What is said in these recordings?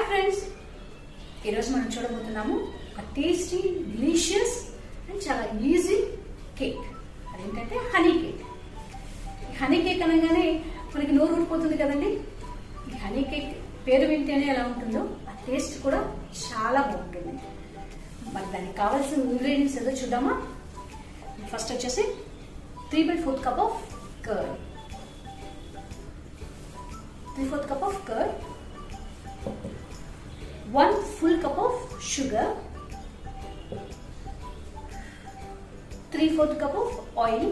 Friends, ఈరోజు మనం చూడబోతున్నాము టేస్టీ డిలీషియస్ అండ్ చాలా ఈజీ కేక్. అదేంటంటే హనీ కేక్. హనీ కేక్ అనగానే మనకి నోరు ఊరిపోతుంది కదండి. ఈ హనీ కేక్ పేరు వింటేనే ఎలా ఉంటుందో ఆ టేస్ట్ కూడా చాలా బాగుంటుంది. మరి దానికి కావాల్సిన ఇంగ్రీడియంట్స్ ఏదో చూద్దామా. ఫస్ట్ వచ్చేసి 3/4 cup of curd, 3/4 cup of curd, 1 full cup of sugar, 3/4 cup of oil,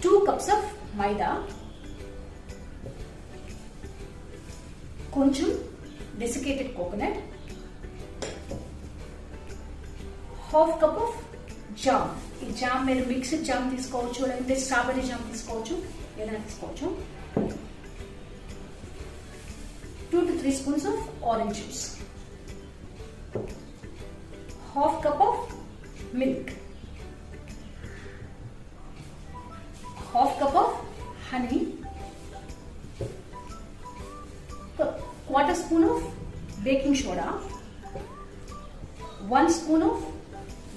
2 cups of maida, కొంచెం desiccated coconut, 1/2 cup of jam. ఈ జామ్ మీరు మిక్స్డ్ జామ్ తీసుకోవచ్చు, లేదంటే స్ట్రాబెరీ జామ్ తీసుకోవచ్చు, ఏదైనా తీసుకోవచ్చు. 2 to 3 spoons of orange juice, 1/2 cup of milk, 1/2 cup of honey, 1/4 spoon of baking soda, 1 spoon of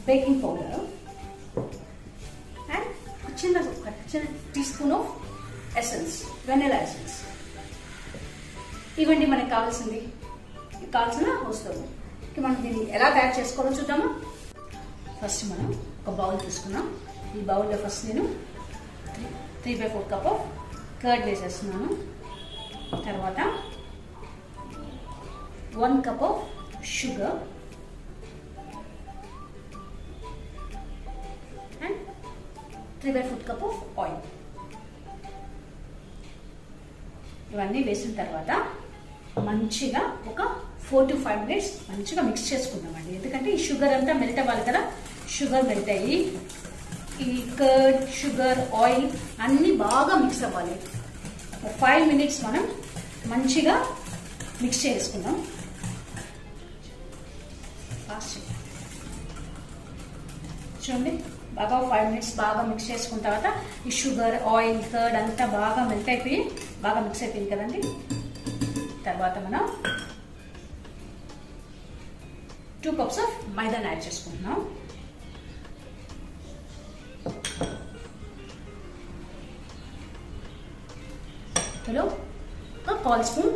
baking powder and చిన్న teaspoon of essence, vanilla essence. ఇవన్నీ మనకు కావాల్సిన వస్తువులు. మనం దీన్ని ఎలా తయారు చేసుకోవాలో చూద్దామా. ఫస్ట్ మనం ఒక బౌల్ తీసుకున్నాం. ఈ బౌల్లో ఫస్ట్ నేను 3/4 కప్ ఆఫ్ కర్డ్ వేసేస్తున్నాను. తర్వాత 1 cup of sugar, 3/4 cup of oil. ఇవన్నీ వేసిన తర్వాత మంచిగా ఒక 4 to 5 minutes మంచిగా మిక్స్ చేసుకుందామండి. ఎందుకంటే ఈ షుగర్ అంతా మెల్ట్ అవ్వాలి కదా. షుగర్ మెల్ట్ అయ్యి ఈ కర్డ్, షుగర్, ఆయిల్ అన్నీ బాగా మిక్స్ అవ్వాలి. 5 minutes మనం మంచిగా మిక్స్ చేసుకుందాం. చూడండి, బాగా 5 minutes బాగా మిక్స్ చేసుకున్న తర్వాత ఈ షుగర్, ఆయిల్, కర్డ్ అంతా బాగా మెల్ట్ అయిపోయి బాగా మిక్స్ అయిపోయింది కదండి. తర్వాత మనం 2 cups ఆఫ్ మైదాని యాడ్ చేసుకుంటున్నాం. హలో, ఒక 1/4 spoon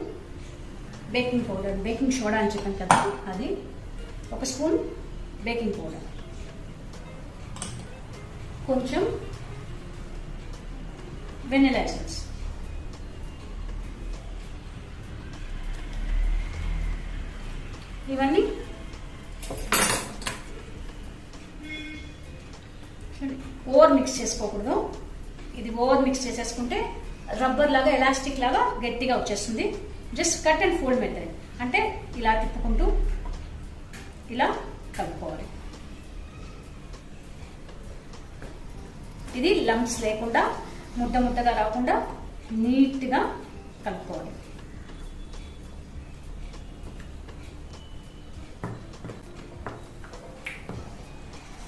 baking powder, baking soda అని చెప్పాను కదా, అది 1 స్పూన్ బేకింగ్ పౌడర్, కొంచెం వెనిలా ఎసెన్స్, ఇవన్నీ ఓవర్ మిక్స్ చేసుకోకూడదు. ఇది ఓవర్ మిక్స్ చేసేసుకుంటే రబ్బర్ లాగా, ఎలాస్టిక్ లాగా గట్టిగా వచ్చేస్తుంది. Just cut and fold method అంటే ఇలా తిప్పుకుంటూ ఇలా కలుపుకోవాలి. ఇది లంప్స్ లేకుండా, ముద్ద ముద్దగా రాకుండా నీట్గా కలుపుకోవాలి.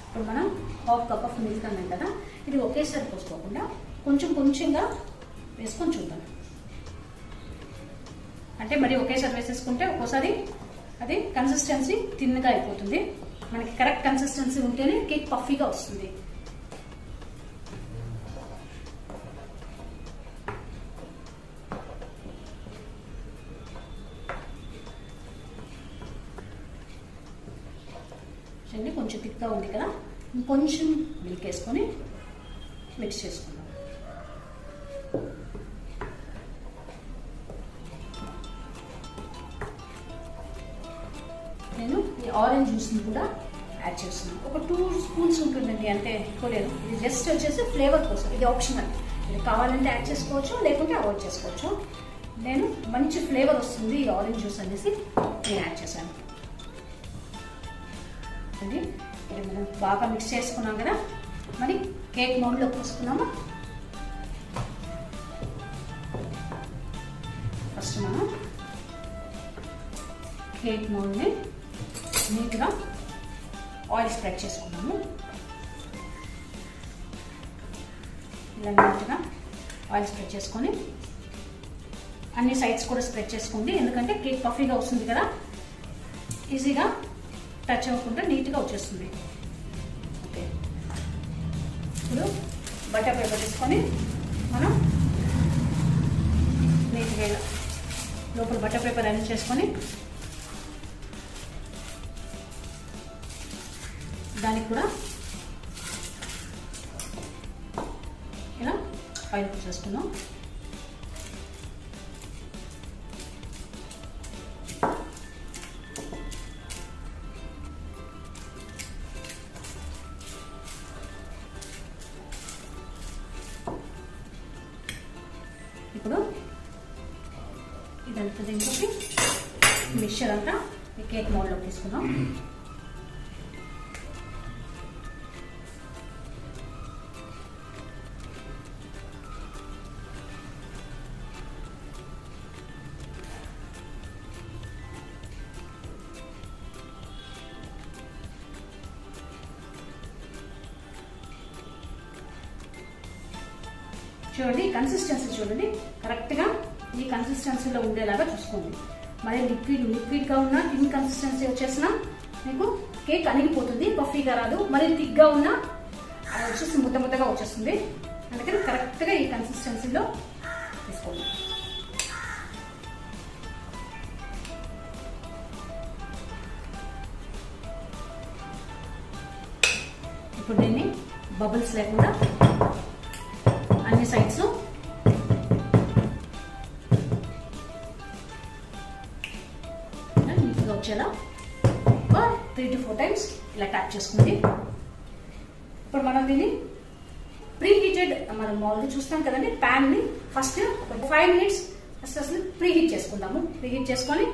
ఇప్పుడు మనం 1/2 cup ఆఫ్ మిల్క్ అన్నాం కదా, ఇది ఒకేసారి పోసుకోకుండా కొంచెం కొంచెంగా వేసుకొని చూద్దాం. అంటే మరి ఒకేసారి వేసేసుకుంటే ఒక్కోసారి అది కన్సిస్టెన్సీ తిన్నగా అయిపోతుంది. మనకి కరెక్ట్ కన్సిస్టెన్సీ ఉంటేనే కేక్ పఫీగా వస్తుంది. కొంచెం థిక్గా ఉంది కదా, ఇంకొంచెం మిల్క్ వేసుకొని మిక్స్ చేసుకుందాం. నేను ఈ ఆరెంజ్ జ్యూస్ని కూడా యాడ్ చేస్తున్నాను. ఒక 2 స్పూన్స్ ఉంటుందండి, అంటే ఎక్కువ లేదు. ఇది జస్ట్ వచ్చేసి ఫ్లేవర్ కోసం, ఇది ఆప్షనల్. ఇది కావాలంటే యాడ్ చేసుకోవచ్చు, లేకుంటే అవాయిడ్ చేసుకోవచ్చు. నేను మంచి ఫ్లేవర్ వస్తుంది ఈ ఆరెంజ్ జ్యూస్ అనేసి నేను యాడ్ చేశాను. ఇది మనం బాగా మిక్స్ చేసుకున్నాం కదా, మరి కేక్ మౌల్డ్లో పోసుకున్నాము. ఫస్ట్ మనం కేక్ మౌల్డ్ని నీట్గా ఆయిల్ స్ప్రెడ్ చేసుకున్నాము. ఇలా నీట్గా ఆయిల్ స్ప్రెడ్ చేసుకొని అన్ని సైడ్స్ కూడా స్ప్రెడ్ చేసుకోండి, ఎందుకంటే కేక్ పఫీగా వస్తుంది కదా, ఈజీగా టచ్ అవ్వకుండా నీట్గా వచ్చేస్తుంది. ఓకే, ఇప్పుడు బటర్ పేపర్ తీసుకొని మనం నీట్గా లోపల బటర్ పేపర్ అరేంజ్ చేసుకొని దానికి కూడా ఇలా ఆయిల్ చేసుకుందాం. ఇప్పుడు ఇదంతా దీంట్లోకి మిక్చర్ అంతా ఈ కేక్ మోల్డ్లోకి తీసుకుందాం. చూడండి, కన్సిస్టెన్సీ చూడండి, కరెక్ట్గా ఈ కన్సిస్టెన్సీలో ఉండేలాగా చూసుకోండి. మరి లిక్విడ్గా ఉన్న ఇన్కన్సిస్టెన్సీ వచ్చేసిన మీకు కేక్ అణిగిపోతుంది, పఫీగా రాదు. మరి థిక్గా ఉన్న అది వచ్చేసి ముద్దగా వచ్చేస్తుంది. అందుకని కరెక్ట్గా ఈ కన్సిస్టెన్సీలో తీసుకోండి. ఇప్పుడు దీన్ని బబుల్స్ లేకుండా అన్ని సైడ్స్ నీట్గా వచ్చేలా 3 to 4 times ఇలా ట్యాప్ చేసుకోండి. ఇప్పుడు మనం దీన్ని ప్రీ హీటెడ్ మనం మామూలుగా చూస్తాం కదండి, ప్యాన్ని ఫస్ట్ 5 minutes అసలు ప్రీ హీట్ చేసుకుందాము. ప్రీ హీట్ చేసుకొని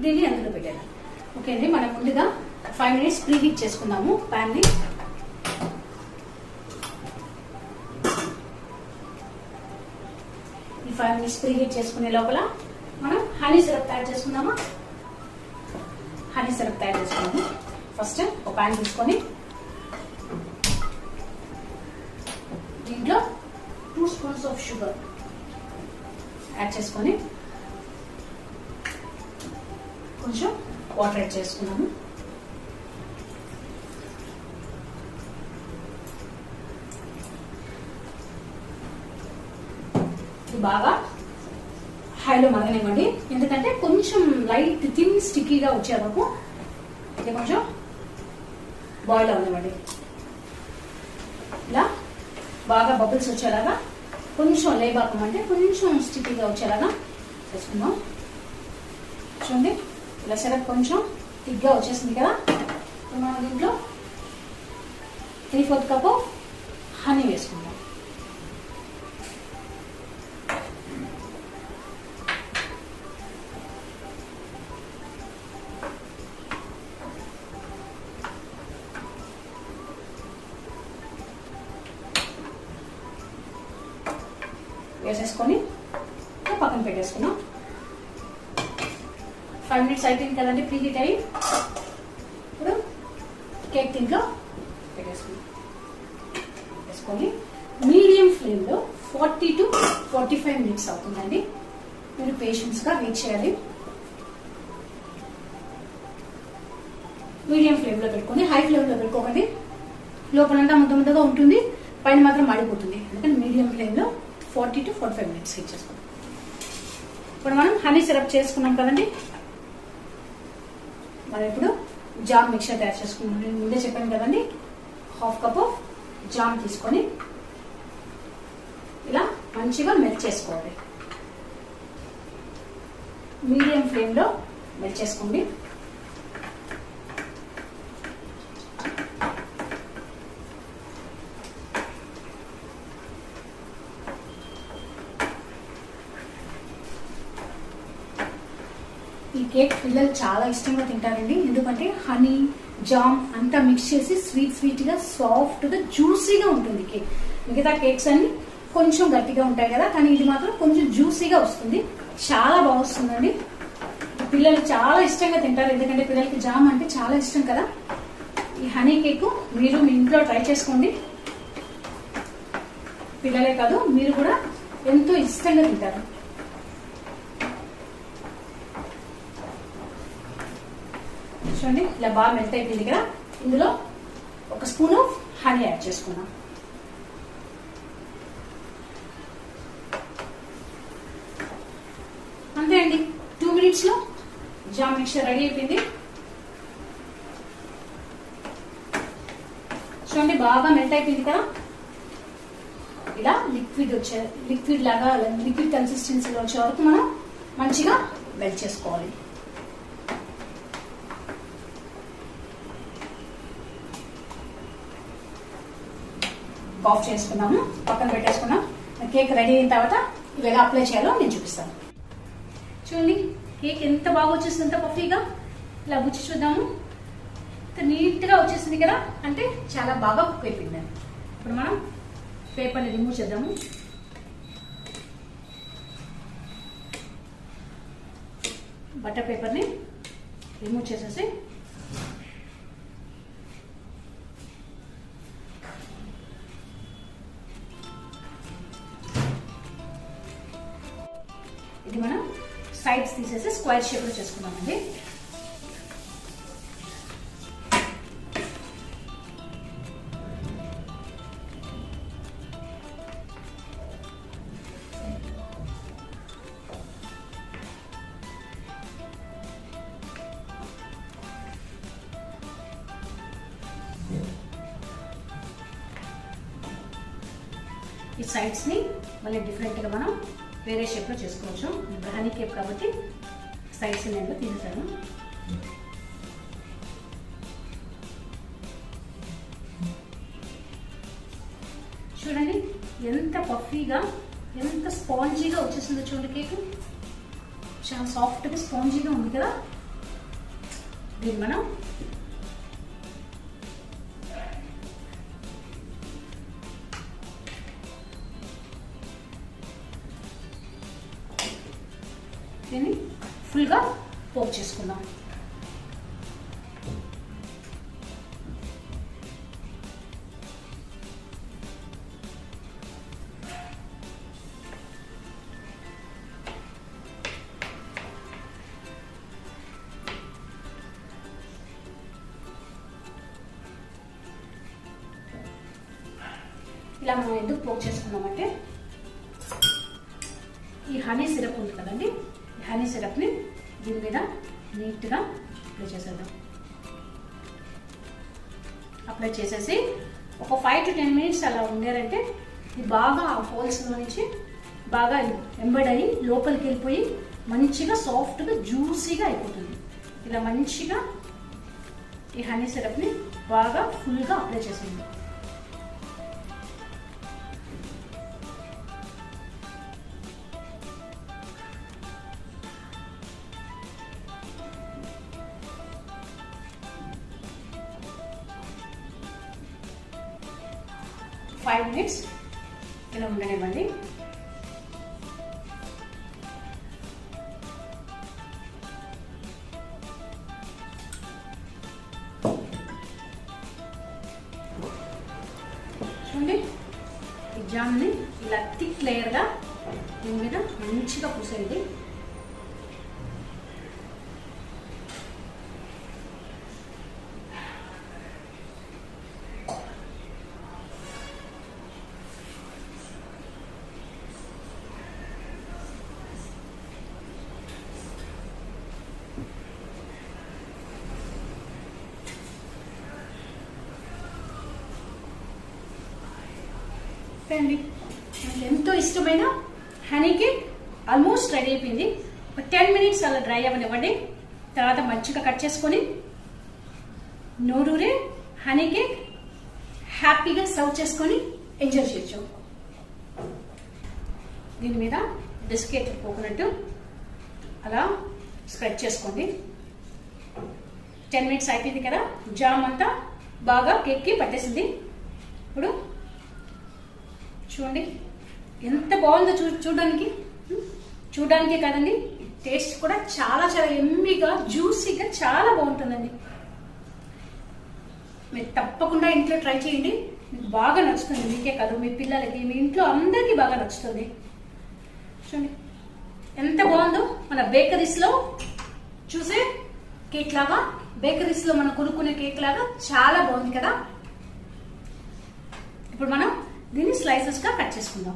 దీన్ని అందులో పెట్టేద్దాం. ఓకే అండి, మనం ముందుగా 5 minutes ప్రీ హీట్ చేసుకుందాము ప్యాన్ని. ఈ 5 minutes ప్రీ హీట్ చేసుకునే లోపల మనం హనీ సిరప్ తయారు చేసుకుందామా. హనీ సిరప్ తయారు చేసుకున్నాము. ఫస్ట్ ఒక ప్యాన్ తీసుకొని దీంట్లో 2 spoons ఆఫ్ షుగర్ యాడ్ చేసుకొని కొంచెం వాటర్ యాడ్ చేసుకున్నాము. బాగా హైలో మరగనివ్వండి, ఎందుకంటే కొంచెం లైట్ థిన్ స్టిక్కీగా వచ్చే వరకు ఇది కొంచెం బాయిల్ అవనివ్వండి. ఇలా బాగా బబుల్స్ వచ్చేలాగా కొంచెం లేబాకం అంటే కొంచెం స్టిక్కీగా వచ్చేలాగా చేసుకుందాం. చూడండి, ఇలా సిరప్ కొంచెం థిక్గా వచ్చేసింది కదా. మనం దీంట్లో 3/4 కప్ హనీ వేసుకుందాం. వేసేసుకొని పక్కన పెట్టేసుకున్నాం. 5 minutes అయిపోయింది కదండి ప్రీ హీట్ అయ్యి. ఇప్పుడు కేక్ దీంట్లో పెట్టేసుకొని మీడియం ఫ్లేమ్లో 40 to 45 minutes అవుతుందండి. మీరు పేషెన్స్గా వెయిట్ చేయాలి. మీడియం ఫ్లేమ్లో పెట్టుకొని హై ఫ్లేమ్లో పెట్టుకోకండి, లోపలంతా ముద్దగా ఉంటుంది, పైన మాత్రం మాడిపోతుంది. అందుకని మీడియం ఫ్లేమ్లో 40 to 45 minutes హీట్ చేసుకోండి. ఇప్పుడు మనం హనీ సిరప్ చేసుకున్నాం కదండి, మనం ఇప్పుడు జామ్ మిక్చర్ తయారు చేసుకున్నాం. నేను ముందే చెప్పాను కదండి, 1/2 cup జామ్ తీసుకొని ఇలా మంచిగా మెల్ట్ చేసుకోవాలి. మీడియం ఫ్లేమ్లో మెల్ట్ చేసుకోండి. ఈ కేక్ పిల్లలు చాలా ఇష్టంగా తింటారండి, ఎందుకంటే హనీ జామ్ అంతా మిక్స్ చేసి స్వీట్గా సాఫ్ట్గా జ్యూసీగా ఉంటుంది కేక్. మిగతా కేక్స్ అన్ని కొంచెం గట్టిగా ఉంటాయి కదా, కానీ ఇది మాత్రం కొంచెం జ్యూసీగా వస్తుంది, చాలా బాగా వస్తుందండి. పిల్లలు చాలా ఇష్టంగా తింటారు, ఎందుకంటే పిల్లలకి జామ్ అంటే చాలా ఇష్టం కదా. ఈ హనీ కేక్ మీరు మీ ఇంట్లో ట్రై చేసుకోండి, పిల్లలే కాదు మీరు కూడా ఎంతో ఇష్టంగా తింటారు. చూడండి ఇలా బాగా మెల్ట్ అయిపోయింది కదా. ఇందులో ఒక స్పూన్ హనీ యాడ్ చేసుకున్నాం. అంతే అండి, 2 minutes లో జామ్ మిక్చర్ రెడీ అయిపోయింది. చూడండి బాగా మెల్ట్ అయిపోయింది కదా. ఇలా లిక్విడ్ లాగా లిక్విడ్ కన్సిస్టెన్సీలో వచ్చే వరకు మనం మంచిగా మెల్ట్ చేసుకోవాలి. ఆఫ్ చేసుకున్నాము, పక్కన పెట్టేసుకున్నాం. కేక్ రెడీ అయిన తర్వాత ఇవి ఎలా అప్లై చేయాలో నేను చూపిస్తాను. చూడండి కేక్ ఎంత బాగా వచ్చేసింది, ఎంత పఫీగా. ఇలా గుచ్చి చూద్దాము. నీట్ గా వచ్చేసింది కదా, అంటే చాలా బాగా కుక్ అయిపోయింది. ఇప్పుడు మనం పేపర్ని రిమూవ్ చేద్దాము. బటర్ పేపర్ని రిమూవ్ చేసేసి ఇది మనం సైడ్స్ తీసేసి స్క్వేర్ షేప్ లో చేసుకున్నామండి. ఈ సైడ్స్ ని మళ్ళీ డిఫరెంట్ గా మనం వేరే షేప్ లో చేసుకోవచ్చు. ఇప్పుడు హనీ కేక్ కాబట్టి సైడ్స్ నేను తీసేసాను. చూడండి ఎంత పఫీగా, ఎంత స్పాంజీగా వచ్చేసిందో చూడండి. కేక్ చాలా సాఫ్ట్గా స్పాంజీగా ఉంది కదా. దీన్ని మనం దీన్ని ఫుల్గా పోక్ చేసుకుందాం. ఇలా మనం ఎందుకు పోక్ చేసుకున్నామంటే ఈ హనీ సిరప్ ఉంది కదండి, ఈ హనీ సిరప్ని దీని మీద నీట్గా అప్లై చేసేద్దాం. అప్లై చేసేసి ఒక 5 to 10 minutes అలా ఉండారంటే ఇది బాగా ఆ హోల్స్లో నుంచి బాగా ఎంబెడ్ అయ్యి లోపలికి వెళ్ళిపోయి మంచిగా సాఫ్ట్గా జ్యూసీగా అయిపోతుంది. ఇలా మంచిగా ఈ హనీ సిరప్ని బాగా ఫుల్గా అప్లై చేసేద్దాం. ఫైవ్ మినిట్స్ ఇలా ఉండనివ్వండి. చూడండి ఈ జామ్ని ఇలా థిక్ లేయర్గా దీని మీద మంచిగా పూసేయండి. అండి ఎంతో ఇష్టమైన హనీ కేక్ ఆల్మోస్ట్ రెడీ అయిపోయింది. ఒక 10 minutes అలా డ్రై అవ్వనివ్వండి. తర్వాత మంచిగా కట్ చేసుకొని నోరూరే హనీ కేక్ హ్యాపీగా సర్వ్ చేసుకొని ఎంజాయ్ చేయొచ్చు. దీని మీద బిస్కెట్ కోకోనట్ అలా స్ప్రెడ్ చేసుకోండి. 10 minutes అయిపోయింది కదా, జామ్ అంతా బాగా కేక్కి పట్టేసింది. ఇప్పుడు చూడండి ఎంత బాగుందో చూడడానికి కాదండి, టేస్ట్ కూడా చాలా చాలా ఎమ్మీగా జ్యూసీగా చాలా బాగుంటుందండి. మీరు తప్పకుండా ఇంట్లో ట్రై చేయండి, మీకు బాగా నచ్చుతుంది. మీకే కాదు మీ పిల్లలకి, మీ ఇంట్లో అందరికీ బాగా నచ్చుతుంది. చూడండి ఎంత బాగుందో, మన బేకరీస్లో చూసే కేక్ లాగా బేకరీస్ లో మనం కొనుక్కునే కేక్ లాగా చాలా బాగుంది కదా. ఇప్పుడు మనం దీన్ని స్లైసెస్ గా కట్ చేసుకుందాం.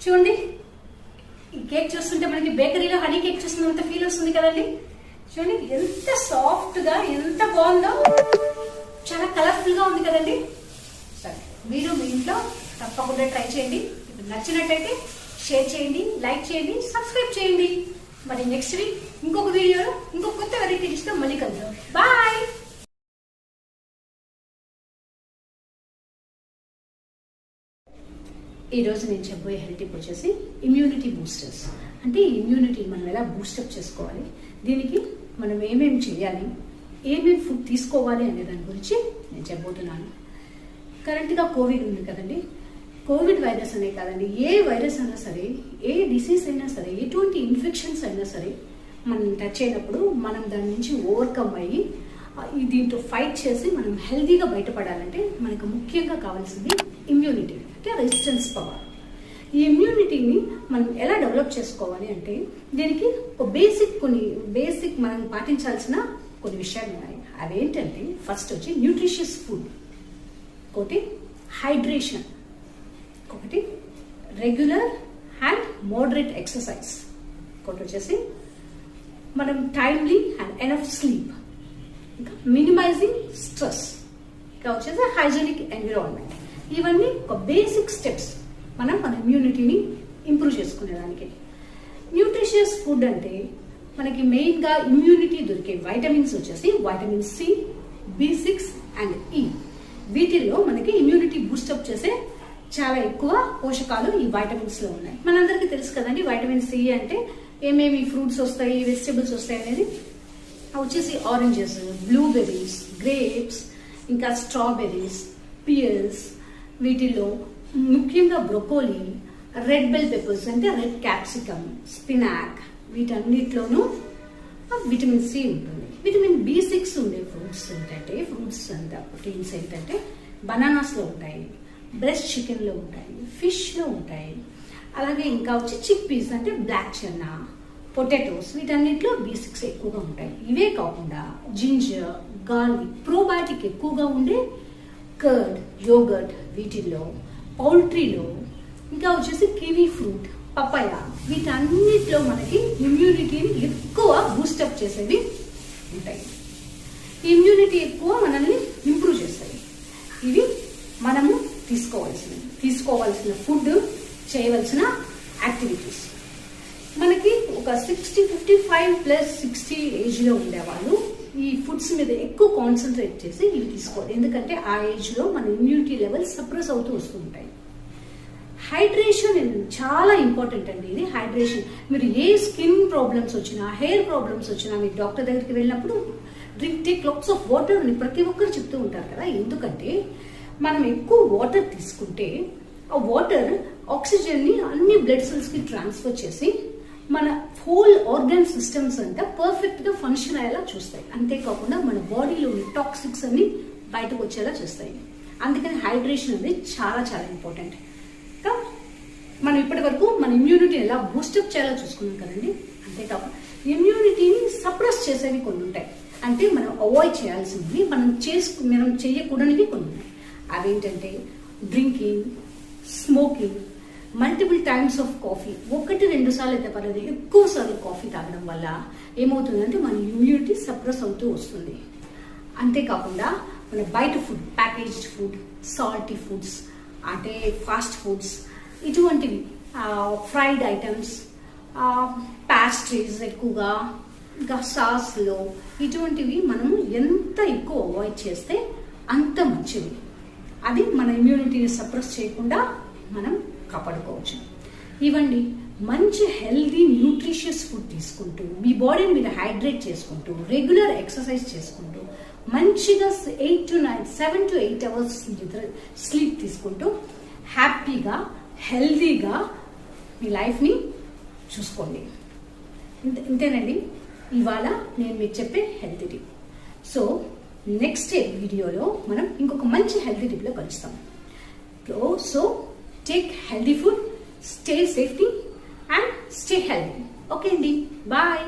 చూడండి, ఈ కేక్ చూస్తుంటే మనకి బేకరీలో హనీ కేక్ చూస్తున్నంత ఫీల్ వస్తుంది కదండి. చూడండి ఎంత సాఫ్ట్ గా, ఎంత బాగుందో, చాలా కలర్ఫుల్ గా ఉంది కదండి. సరే, మీరు మీ ఇంట్లో తప్పకుండా ట్రై చేయండి. ఇప్పుడు నచ్చినట్టయితే షేర్ చేయండి, లైక్ చేయండి, సబ్స్క్రైబ్ చేయండి. మరి నెక్స్ట్ వీక్ ఇంకొక వీడియోలో ఇంకొక కొత్త వెరైటీ డిష్తో మళ్ళీ కలుద్దాం. బాయ్. ఈ రోజు నేను చెప్పబోయే హెల్త్ టిప్ వచ్చేసి ఇమ్యూనిటీ బూస్టర్స్. అంటే ఇమ్యూనిటీని మనం ఎలా బూస్టప్ చేసుకోవాలి, దీనికి మనం ఏమేమి చేయాలి, ఏమేమి ఫుడ్ తీసుకోవాలి అనే దాని గురించి నేను చెప్పబోతున్నాను. కరెంట్గా కోవిడ్ ఉంది కదండి. కోవిడ్ వైరస్ అనే కాదండి, ఏ వైరస్ అయినా సరే, ఏ డిసీజ్ అయినా సరే, ఎటువంటి ఇన్ఫెక్షన్స్ అయినా సరే మనం టచ్ అయినప్పుడు మనం దాని నుంచి ఓవర్కమ్ అయ్యి దీంతో ఫైట్ చేసి మనం హెల్తీగా బయటపడాలంటే మనకు ముఖ్యంగా కావాల్సింది ఇమ్యూనిటీ, అంటే రెసిస్టెన్స్ పవర్. ఈ ఇమ్యూనిటీని మనం ఎలా డెవలప్ చేసుకోవాలి అంటే దీనికి కొన్ని బేసిక్ మనం పాటించాల్సిన కొన్ని విషయాలు ఉన్నాయి. అవేంటంటే ఫస్ట్ వచ్చి న్యూట్రిషియస్ ఫుడ్, ఒకటి హైడ్రేషన్, ఒకటి రెగ్యులర్ అండ్ మోడరేట్ ఎక్సర్సైజ్, ఒకటి వచ్చేసి మనం టైమ్లీ అండ్ ఎనఫ్ స్లీప్, ఇంకా మినిమైజింగ్ స్ట్రెస్, ఇంకా వచ్చేసి హైజీనిక్ ఎన్విరాన్మెంట్. ఇవన్నీ ఒక బేసిక్ స్టెప్స్ మన ఇమ్యూనిటీని ఇంప్రూవ్ చేసుకునేదానికి. న్యూట్రిషియస్ ఫుడ్ అంటే మనకి మెయిన్గా ఇమ్యూనిటీ దొరికే వైటమిన్స్ వచ్చేసి vitamin C, B6 and E. వీటిల్లో మనకి ఇమ్యూనిటీ బూస్టప్ చేసే చాలా ఎక్కువ పోషకాలు ఈ వైటమిన్స్ లో ఉన్నాయి. మనందరికీ తెలుసు కదండి వైటమిన్ సి అంటే ఏమేమి ఫ్రూట్స్ వస్తాయి, వెజిటబుల్స్ వస్తాయి అనేది. వచ్చేసి ఆరెంజెస్, బ్లూబెర్రీస్, గ్రేప్స్, ఇంకా స్ట్రాబెర్రీస్, పియర్స్, వీటిల్లో ముఖ్యంగా బ్రొకోలీ, రెడ్ బెల్ పెప్పర్స్ అంటే రెడ్ క్యాప్సికమ్, స్పినాక్, వీటన్నిటిలోనూ విటమిన్ సి ఉంటుంది. విటమిన్ B6 ఉండే ఫ్రూట్స్ అంతా ప్రోటీన్స్ ఏంటంటే బనానాస్లో ఉంటాయి, బ్రెస్ట్ చికెన్లో ఉంటాయి, ఫిష్లో ఉంటాయి. అలాగే ఇంకా వచ్చి చిక్ పీస్ అంటే బ్లాక్ చెన్నా, పొటాటోస్, వీటన్నిటిలో B6 ఎక్కువగా ఉంటాయి. ఇవే కాకుండా జింజర్, గార్లిక్, ప్రోబయాటిక్ ఎక్కువగా ఉండే కర్డ్, యోగర్ట్, వీటిల్లో పౌల్ట్రీలో, ఇంకా వచ్చేసి కివీ ఫ్రూట్, పపాయ, వీటన్నిటిలో మనకి ఇమ్యూనిటీని ఎక్కువ బూస్టప్ చేసేవి ఉంటాయి. ఇమ్యూనిటీ ఎక్కువ మనల్ని ఇంప్రూవ్ చేస్తాయి. ఇవి మనము తీసుకోవాల్సిన ఫుడ్, చేయవలసిన యాక్టివిటీస్. మనకి ఒక 55+ ఏజ్లో ఉండేవాళ్ళు ఈ ఫుడ్స్ మీద ఎక్కువ కాన్సన్ట్రేట్ చేసి ఇవి తీసుకోవాలి. ఎందుకంటే ఆ ఏజ్లో మన ఇమ్యూనిటీ లెవెల్స్ సప్రెస్ అవుతూ వస్తుంటాయి. హైడ్రేషన్ చాలా ఇంపార్టెంట్ అండి. ఇది హైడ్రేషన్. మీరు ఏ స్కిన్ ప్రాబ్లమ్స్ వచ్చినా, హెయిర్ ప్రాబ్లమ్స్ వచ్చినా మీరు డాక్టర్ దగ్గరికి వెళ్ళినప్పుడు టేక్ లాట్స్ ఆఫ్ వాటర్ అని ప్రతి ఒక్కరు చెప్తూ ఉంటారు కదా. ఎందుకంటే మనం ఎక్కువ వాటర్ తీసుకుంటే ఆ వాటర్ ఆక్సిజన్ని అన్ని బ్లడ్ సెల్స్కి ట్రాన్స్ఫర్ చేసి మన హోల్ ఆర్గన్ సిస్టమ్స్ అంతా పర్ఫెక్ట్గా ఫంక్షన్ అయ్యేలా చూస్తాయి. అంతేకాకుండా మన బాడీలోని టాక్సిక్స్ అన్ని బయటకు వచ్చేలా చేస్తాయి. అందుకని హైడ్రేషన్ అనేది చాలా చాలా ఇంపార్టెంట్. మనం ఇప్పటి వరకు మన ఇమ్యూనిటీని ఎలా బూస్టప్ చేయాలో చూసుకున్నాం కదండి. అంతేకాకుండా ఇమ్యూనిటీని సప్రెస్ చేసేవి కొన్ని ఉంటాయి. అంటే మనం అవాయిడ్ చేయాల్సినవి, మనం చేయకూడనివి కొన్ని ఉన్నాయి. అవేంటంటే drinking, smoking, multiple times of coffee, 1-2 సార్లు అయితే పర్లేదు, ఎక్కువ సార్లు కాఫీ తాగడం వల్ల ఏమవుతుందంటే మన ఇమ్యూనిటీ సప్రెస్ అవుతూ వస్తుంది. అంతేకాకుండా మన బయట food, packaged food, salty foods అంటే ఫాస్ట్ ఫుడ్స్, ఇటువంటివి ఫ్రైడ్ ఐటమ్స్, ప్యాస్ట్రీస్ ఎక్కువగా, ఇంకా సాస్లో, ఇటువంటివి మనము ఎంత ఎక్కువ అవాయిడ్ చేస్తే అంత మంచిది. అది మన ఇమ్యూనిటీని సప్రెస్ చేయకుండా మనం కాపాడుకోవచ్చు. ఇవ్వండి, మంచి హెల్దీ న్యూట్రిషియస్ ఫుడ్ తీసుకుంటూ, మీ బాడీని మీరు హైడ్రేట్ చేసుకుంటూ, రెగ్యులర్ ఎక్సర్సైజ్ చేసుకుంటూ, మంచిగా 7 to 8 అవర్స్ స్లీప్ తీసుకుంటూ హ్యాపీగా, హెల్దీగా మీ లైఫ్ని చూసుకోండి. ఇంతేనండి ఇవాళ నేను మీకు చెప్పే హెల్త్ టిప్. సో నెక్స్ట్ వీడియోలో మనం ఇంకొక మంచి హెల్తీ టిప్లో కలుస్తాం. So take healthy food, stay safety and stay healthy. Okay అండి, బాయ్.